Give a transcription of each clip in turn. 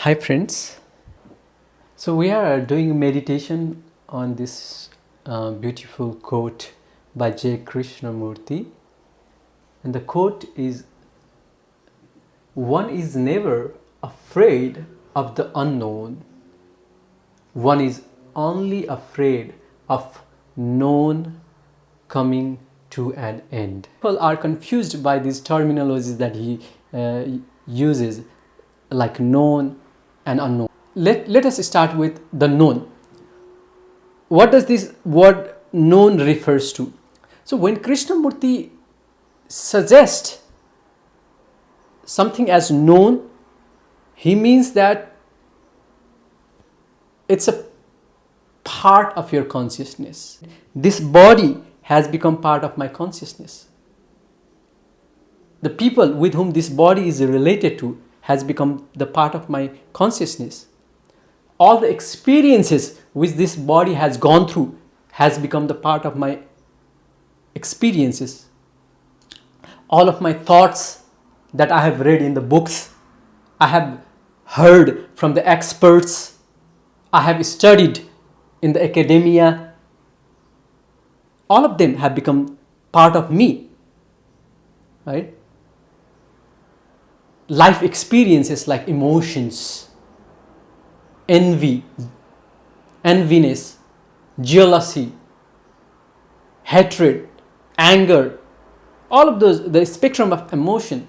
Hi friends, so we are doing meditation on this beautiful quote by Krishnamurti, and the quote is, "One is never afraid of the unknown, one is only afraid of known coming to an end." People are confused by these terminologies that he uses, like known and unknown. Let us start with the known. What does this word known refers to? So when Krishnamurti suggests something as known, he means that it's a part of your consciousness. This body has become part of my consciousness. The people with whom this body is related to has become the part of my consciousness. All the experiences which this body has gone through has become the part of my experiences. All of my thoughts that I have read in the books, I have heard from the experts, I have studied in the academia, all of them have become part of me, right? Life experiences like emotions, enviness, jealousy, hatred, anger, all of those, the spectrum of emotion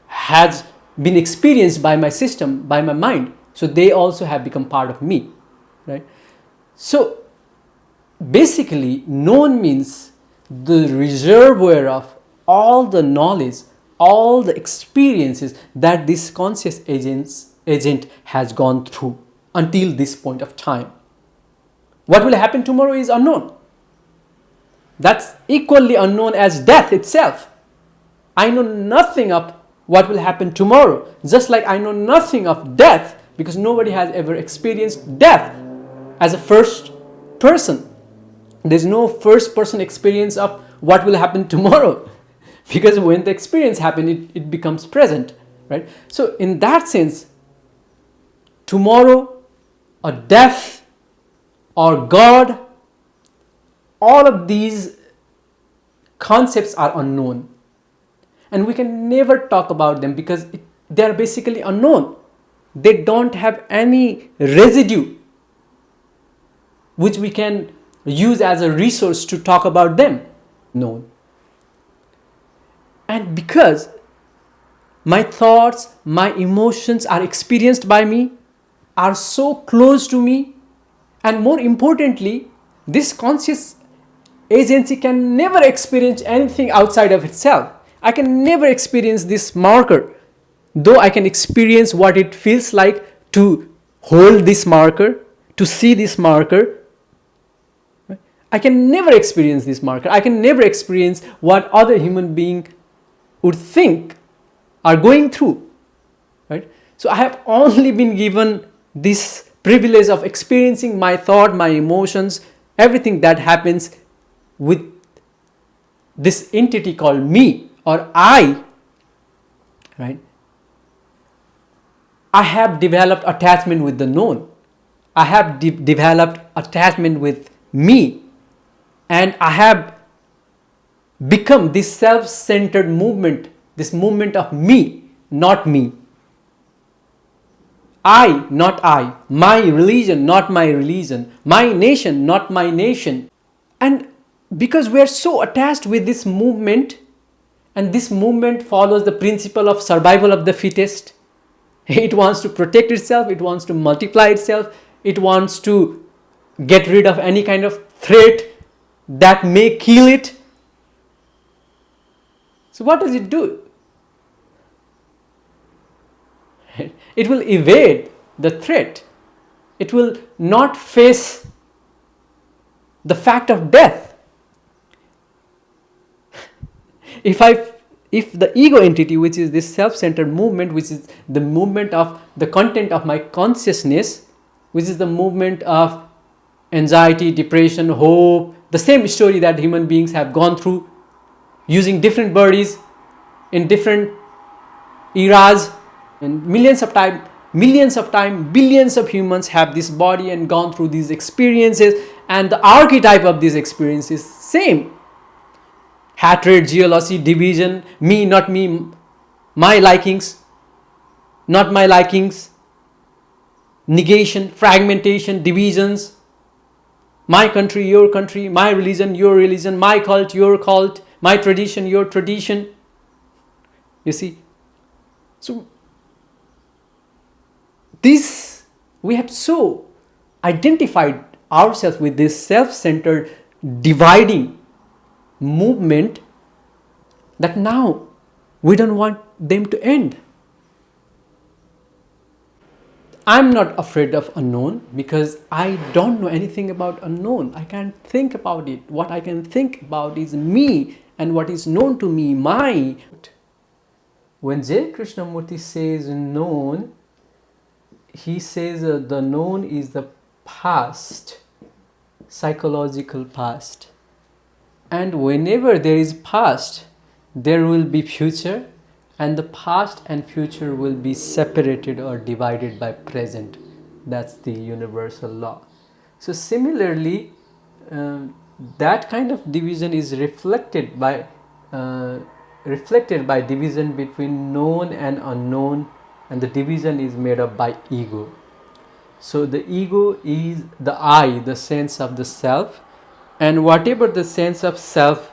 has been experienced by my system, by my mind. So they also have become part of me, right? So basically, known means the reservoir of all the knowledge, all the experiences that this conscious agent has gone through until this point of time. What will happen tomorrow is unknown. That's equally unknown as death itself. I know nothing of what will happen tomorrow, just like I know nothing of death, because nobody has ever experienced death as a first person. There's no first person experience of what will happen tomorrow, because when the experience happens, it becomes present, right? So in that sense, tomorrow or death or God, all of these concepts are unknown, and we can never talk about them because they are basically unknown. They don't have any residue which we can use as a resource to talk about them. Known. And because my thoughts, my emotions are experienced by me, are so close to me, and more importantly, this conscious agency can never experience anything outside of itself. I can never experience this marker, though I can experience what it feels like to hold this marker, to see this marker. I can never experience this marker. I can never experience what other human being would think are going through, right? So I have only been given this privilege of experiencing my thought, my emotions, everything that happens with this entity called me or I, right? I have developed attachment with the known. I have developed attachment with me, and I have become this self-centered movement, this movement of me, not me. I, not I. My religion, not my religion. My nation, not my nation. And because we are so attached with this movement, and this movement follows the principle of survival of the fittest, it wants to protect itself, it wants to multiply itself, it wants to get rid of any kind of threat that may kill it. So what does it do? It will evade the threat. It will not face the fact of death. If the ego entity, which is this self-centered movement, which is the movement of the content of my consciousness, which is the movement of anxiety, depression, hope, the same story that human beings have gone through using different bodies in different eras and millions of times Millions of time, billions of humans have this body and gone through these experiences, and the archetype of these experiences same. Hatred, jealousy, division, me, not me, my likings, not my likings, negation, fragmentation, divisions, my country, your country, my religion, your religion, my cult, your cult, my tradition, your tradition. You see, so this, we have so identified ourselves with this self-centered dividing movement that now we don't want them to end. I'm not afraid of unknown because I don't know anything about unknown. I can't think about it. What I can think about is me and what is known to me, my. When J. Krishnamurti says known, he says the known is the past, psychological past. And whenever there is past, there will be future, and the past and future will be separated or divided by present. That's the universal law. So similarly, that kind of division is reflected by division between known and unknown, and the division is made up by ego. So the ego is the I, the sense of the self, and whatever the sense of self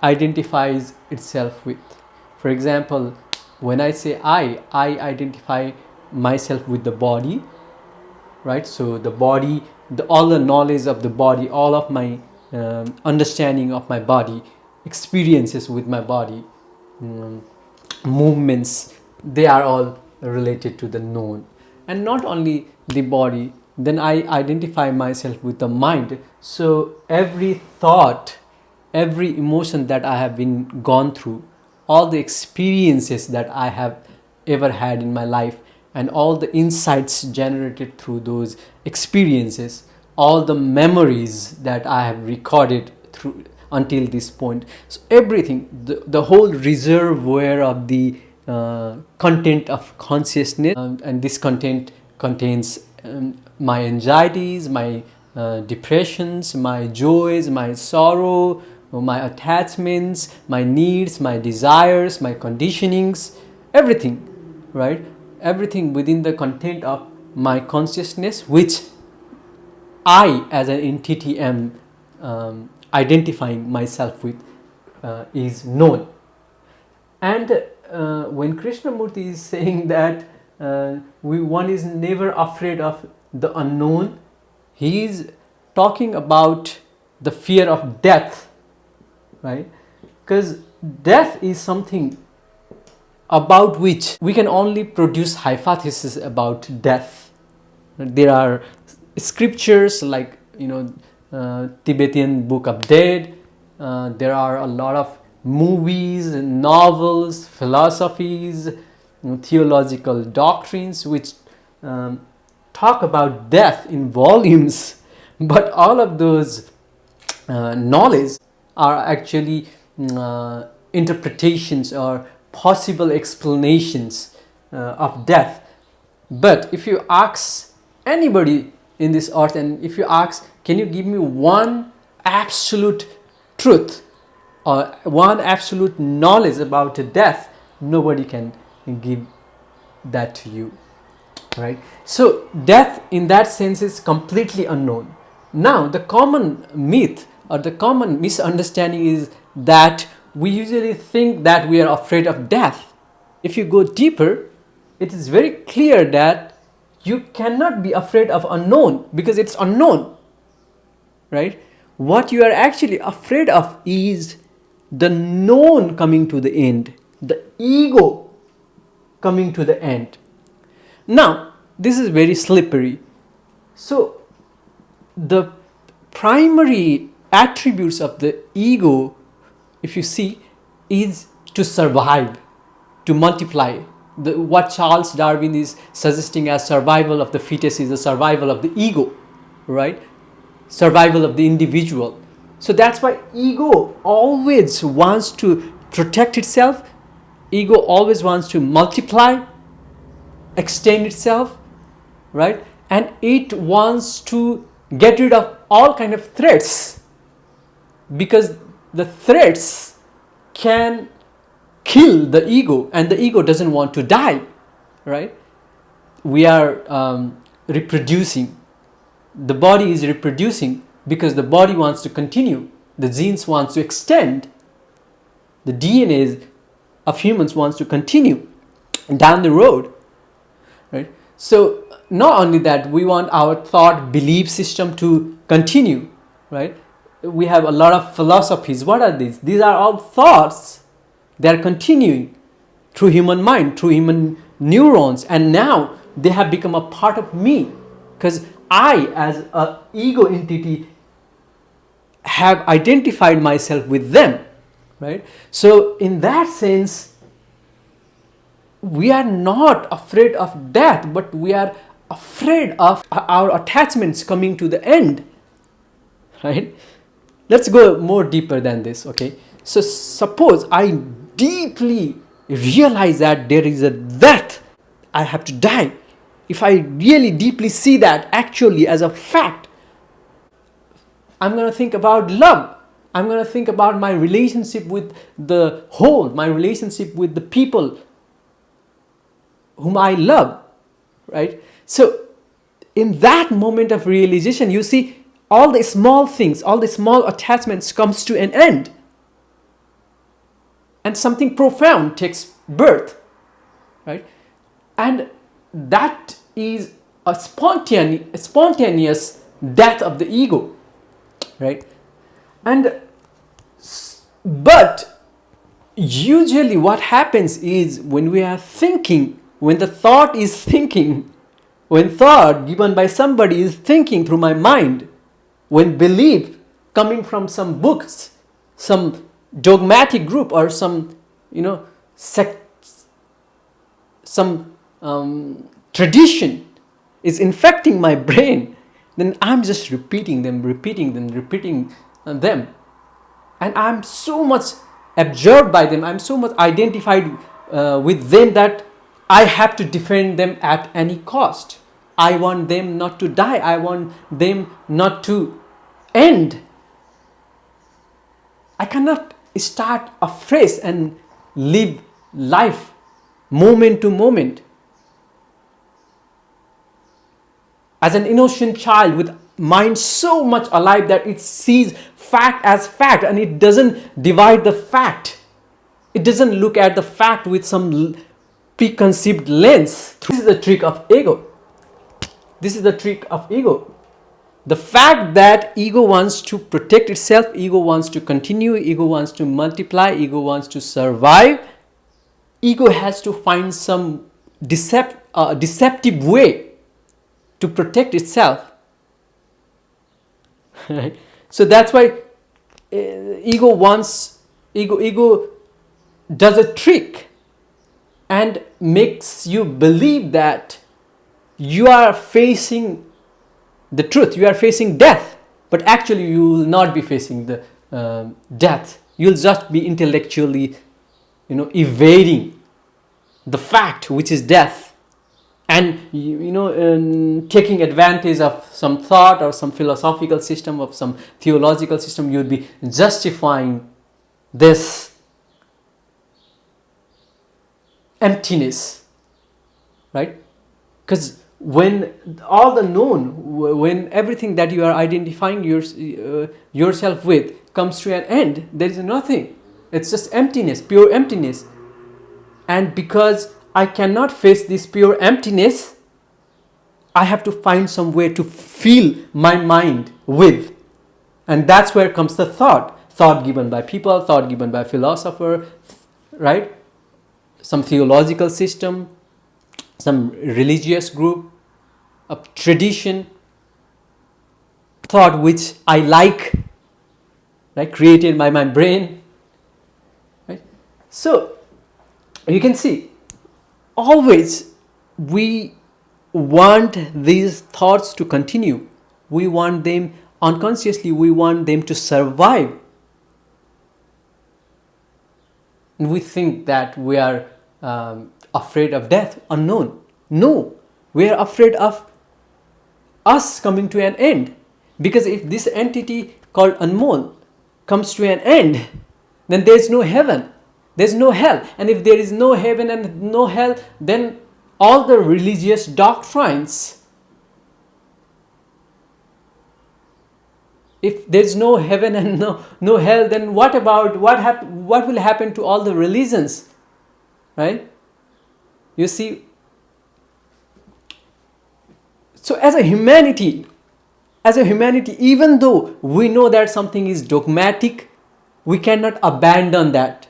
identifies itself with. For example, when I say I identify myself with the body, right? So the body, all the knowledge of the body, all of my understanding of my body, experiences with my body, movements, they are all related to the known. And not only the body, then I identify myself with the mind. So every thought, every emotion that I have been gone through, all the experiences that I have ever had in my life, and all the insights generated through those experiences, all the memories that I have recorded through until this point. So everything, the whole reservoir of the content of consciousness, and this content contains my anxieties, my depressions, my joys, my sorrow, my attachments, my needs, my desires, my conditionings, everything, right? Everything within the content of my consciousness, which I as an entity am identifying myself with, is known. And when Krishnamurti is saying that one is never afraid of the unknown, he is talking about the fear of death, right? Because death is something about which we can only produce hypotheses about death. There are scriptures like, Tibetan Book of Dead. There are a lot of movies, novels, philosophies, theological doctrines which talk about death in volumes, but all of those knowledge are actually interpretations or possible explanations of death. But if you ask anybody in this earth, and if you ask, can you give me one absolute truth or one absolute knowledge about death, nobody can give that to you, right? So death in that sense is completely unknown. Now the common myth or the common misunderstanding is that we usually think that we are afraid of death. If you go deeper, it is very clear that you cannot be afraid of unknown because it's unknown, right? What you are actually afraid of is the known coming to the end, the ego coming to the end. Now, this is very slippery. So, the primary attributes of the ego, if you see, is to survive, to multiply. What Charles Darwin is suggesting as survival of the fetus is the survival of the ego, right? Survival of the individual. So that's why ego always wants to protect itself. Ego always wants to multiply. extend itself, right? And it wants to get rid of all kind of threats, because the threats can kill the ego, and the ego doesn't want to die, right? We are reproducing. The body is reproducing because the body wants to continue. The genes wants to extend. The DNA of humans wants to continue down the road, right? So not only that, we want our thought belief system to continue, right? We have a lot of philosophies. What are these? These are all thoughts. They are continuing through human mind, through human neurons, and now they have become a part of me, because I, as an ego entity, have identified myself with them, right? So in that sense, we are not afraid of death, but we are afraid of our attachments coming to the end, right? Let's go more deeper than this, okay? So suppose I deeply realize that there is a death, I have to die. If I really deeply see that actually as a fact, I'm going to think about love. I'm going to think about my relationship with the whole, my relationship with the people whom I love, right? So in that moment of realization, you see, all the small things, all the small attachments comes to an end, and something profound takes birth, right? And that is a spontaneous death of the ego, right? But usually what happens is, when we are thinking, when the thought is thinking, when thought given by somebody is thinking through my mind, when belief coming from some books, some dogmatic group, or some, some tradition is infecting my brain, then I'm just repeating them, and I'm so much absorbed by them, I'm so much identified with them, that I have to defend them at any cost. I want them not to die. I want them not to end. I cannot start afresh and live life moment to moment. As an innocent child with mind so much alive that it sees fact as fact, and it doesn't divide the fact. It doesn't look at the fact with some preconceived lens. This is the trick of ego. This is the trick of ego. The fact that ego wants to protect itself, ego wants to continue, ego wants to multiply, ego wants to survive. Ego has to find some deceptive way to protect itself. Right? So that's why ego does a trick and makes you believe that you are facing the truth, you are facing death, but actually you will not be facing the death. You'll just be intellectually, evading the fact, which is death, and taking advantage of some thought or some philosophical system, of some theological system. You'll be justifying this emptiness, right? Because when all the known, when everything that you are identifying yourself with comes to an end, there is nothing. It's just emptiness, pure emptiness. And because I cannot face this pure emptiness, I have to find some way to fill my mind with. And that's where comes the thought given by people, thought given by philosopher, right? Some theological system, some religious group, a tradition, thought which I like, right, created by my brain, right? So you can see, always we want these thoughts to continue. We want them unconsciously, we want them to survive. And we think that we are afraid of death, unknown. No, we are afraid of us coming to an end. Because if this entity called unknown comes to an end, then there is no heaven, there's no hell. And if there is no heaven and no hell, then all the religious doctrines, if there's no heaven and no hell, then what will happen to all the religions, right? You see, so as a humanity, even though we know that something is dogmatic, we cannot abandon that.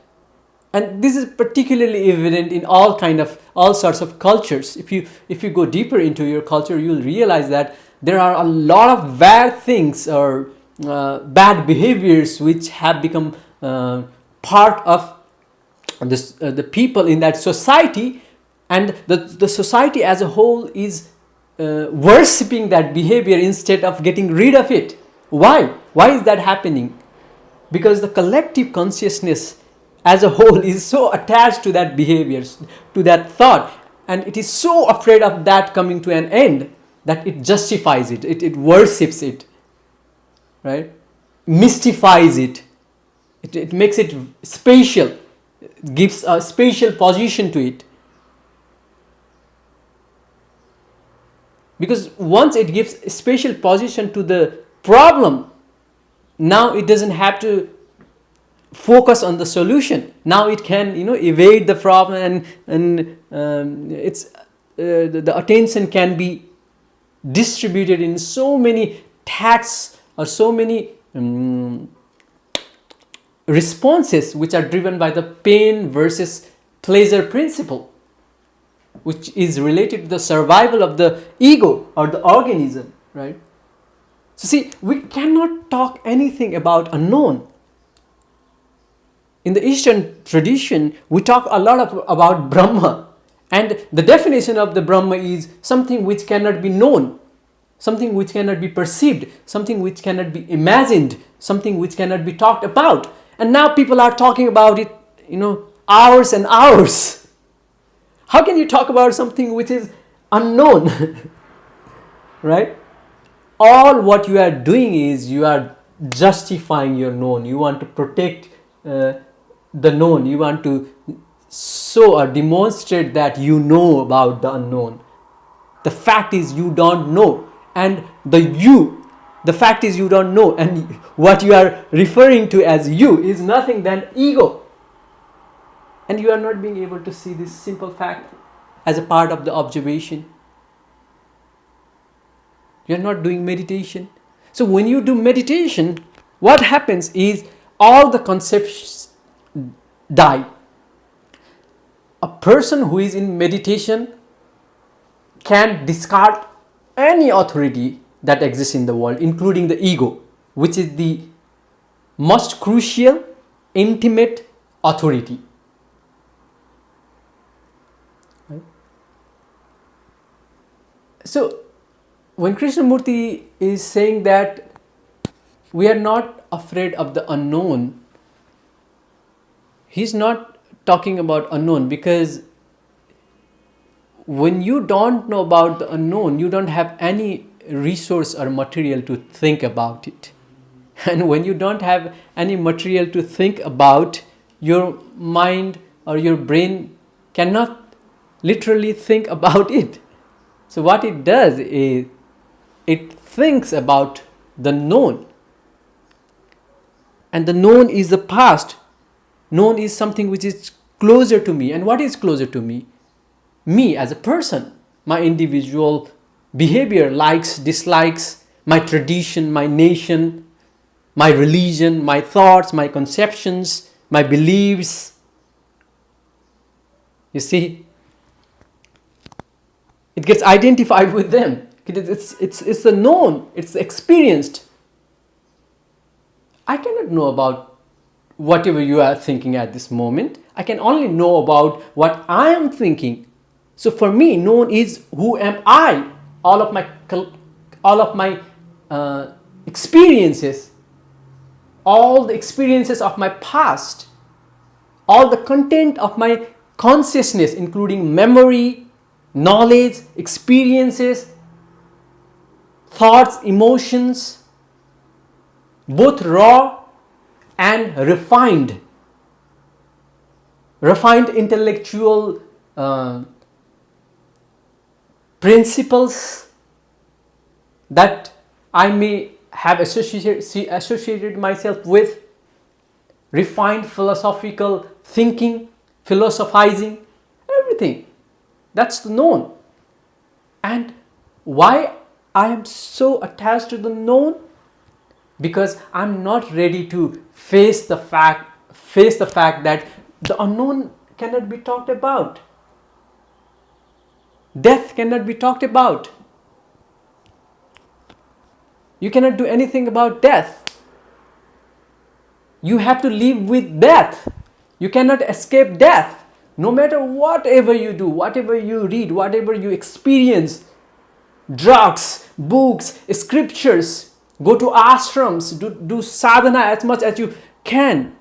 And this is particularly evident in all sorts of cultures. If you go deeper into your culture, you'll realize that there are a lot of bad things or bad behaviors which have become part of the people in that society, and the society as a whole is worshipping that behavior instead of getting rid of it. Why is that happening? Because the collective consciousness as a whole is so attached to that behavior, to that thought, and it is so afraid of that coming to an end that it justifies it, it worships it, right? Mystifies it, it makes it spatial, gives a spatial position to it. Because once it gives a spatial position to the problem, now it doesn't have to focus on the solution. Now it can evade the problem, and the attention can be distributed in so many tasks or so many responses which are driven by the pain versus pleasure principle, which is related to the survival of the ego or the organism, right? So see, we cannot talk anything about unknown. In the Eastern tradition, we talk a lot about Brahma, and the definition of the Brahma is something which cannot be known, something which cannot be perceived, something which cannot be imagined, something which cannot be talked about. And now people are talking about it, hours and hours. How can you talk about something which is unknown? Right? All what you are doing is you are justifying your known. You want to protect the known. You want to show or demonstrate that you know about the unknown. The fact is you don't know. And the fact is you don't know. And what you are referring to as you is nothing than ego. And you are not being able to see this simple fact as a part of the observation. You are not doing meditation. So when you do meditation, what happens is all the concepts die. A person who is in meditation can discard any authority that exists in the world, including the ego, which is the most crucial, intimate authority. Right? So, when Krishnamurti is saying that we are not afraid of the unknown, he's not talking about unknown, because when you don't know about the unknown, you don't have any resource or material to think about it. And when you don't have any material to think about, your mind or your brain cannot literally think about it. So what it does is it thinks about the known. And the known is the past. Known is something which is closer to me. And what is closer to me? Me as a person, my individual behavior, likes, dislikes, my tradition, my nation, my religion, my thoughts, my conceptions, my beliefs. You see, it gets identified with them. It's the known, it's experienced. I cannot know about whatever you are thinking at this moment. I can only know about what I am thinking. So for me, known is who am I? All of my experiences, all the experiences of my past, all the content of my consciousness, including memory, knowledge, experiences, thoughts, emotions, both raw and refined intellectual principles that I may have associated myself with, refined philosophical thinking, philosophizing, everything. That's the known. And why I am so attached to the known? Because I'm not ready to face the fact that the unknown cannot be talked about. Death cannot be talked about. You cannot do anything about death. You have to live with death. You cannot escape death. No matter whatever you do, whatever you read, whatever you experience, drugs, books, scriptures, go to ashrams, do sadhana as much as you can.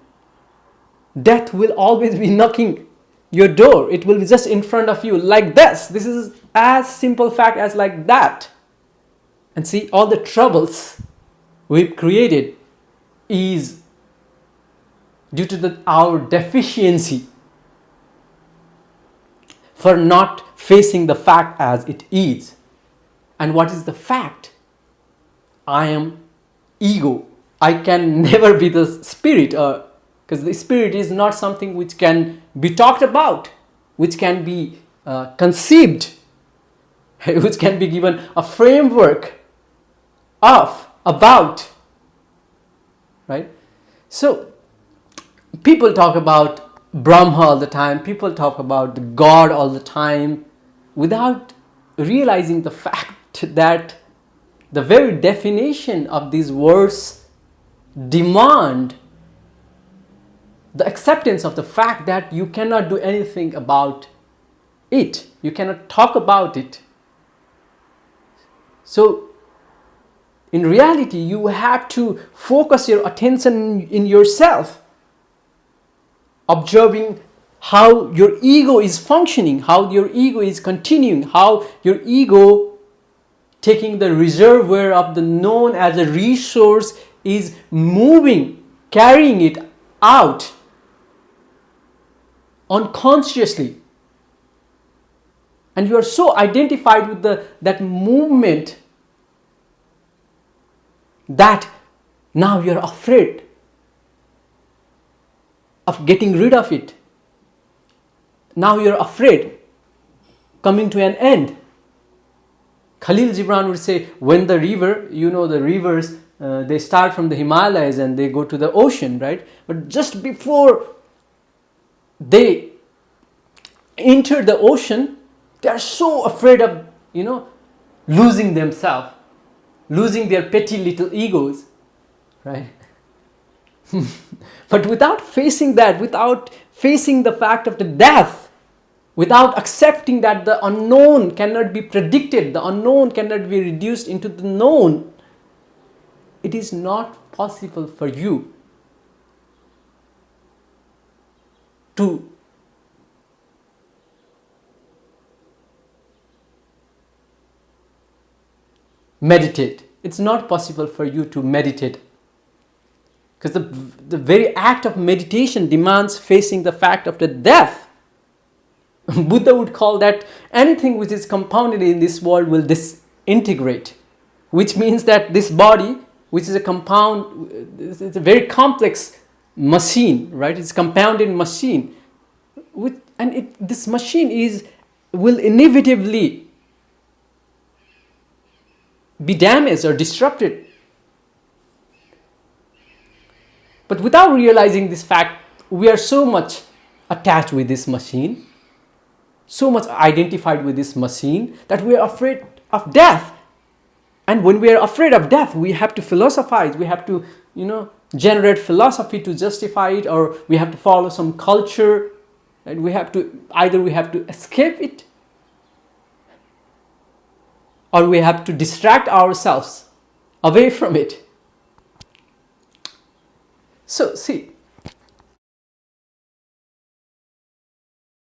Death will always be knocking your door. It will be just in front of you like this. This is as simple fact as like that. And see, all the troubles we've created is due to our deficiency for not facing the fact as it is. And what is the fact? I am ego. I can never be the spirit, because the spirit is not something which can be talked about, which can be conceived, which can be given a framework of, about, right? So people talk about Brahma all the time, people talk about God all the time, without realizing the fact that the very definition of these words demand the acceptance of the fact that you cannot do anything about it. You cannot talk about it. So in reality, you have to focus your attention in yourself, observing how your ego is functioning, how your ego is continuing, how your ego, taking the reservoir of the known as a resource, is moving, carrying it out unconsciously. And you are so identified with that movement that now you are afraid of getting rid of it. Now you are afraid coming to an end. Khalil Gibran would say, when the river, the rivers, they start from the Himalayas and they go to the ocean, right? But just before they enter the ocean, they are so afraid of, losing themselves, losing their petty little egos, right? But without facing that, without facing the fact of the death, without accepting that the unknown cannot be predicted, the unknown cannot be reduced into the known, it is not possible for you to meditate. It's not possible for you to meditate, because the very act of meditation demands facing the fact of the death. Buddha would call that anything which is compounded in this world will disintegrate, which means that this body, which is a compound, it's a very complex machine, right? It's a compounded machine, this machine will inevitably be damaged or disrupted. But without realizing this fact, we are so much attached with this machine, so much identified with this machine, that we are afraid of death. And when we are afraid of death, we have to philosophize, we have to, generate philosophy to justify it, or we have to follow some culture, and we have to escape it, or we have to distract ourselves away from it. So see,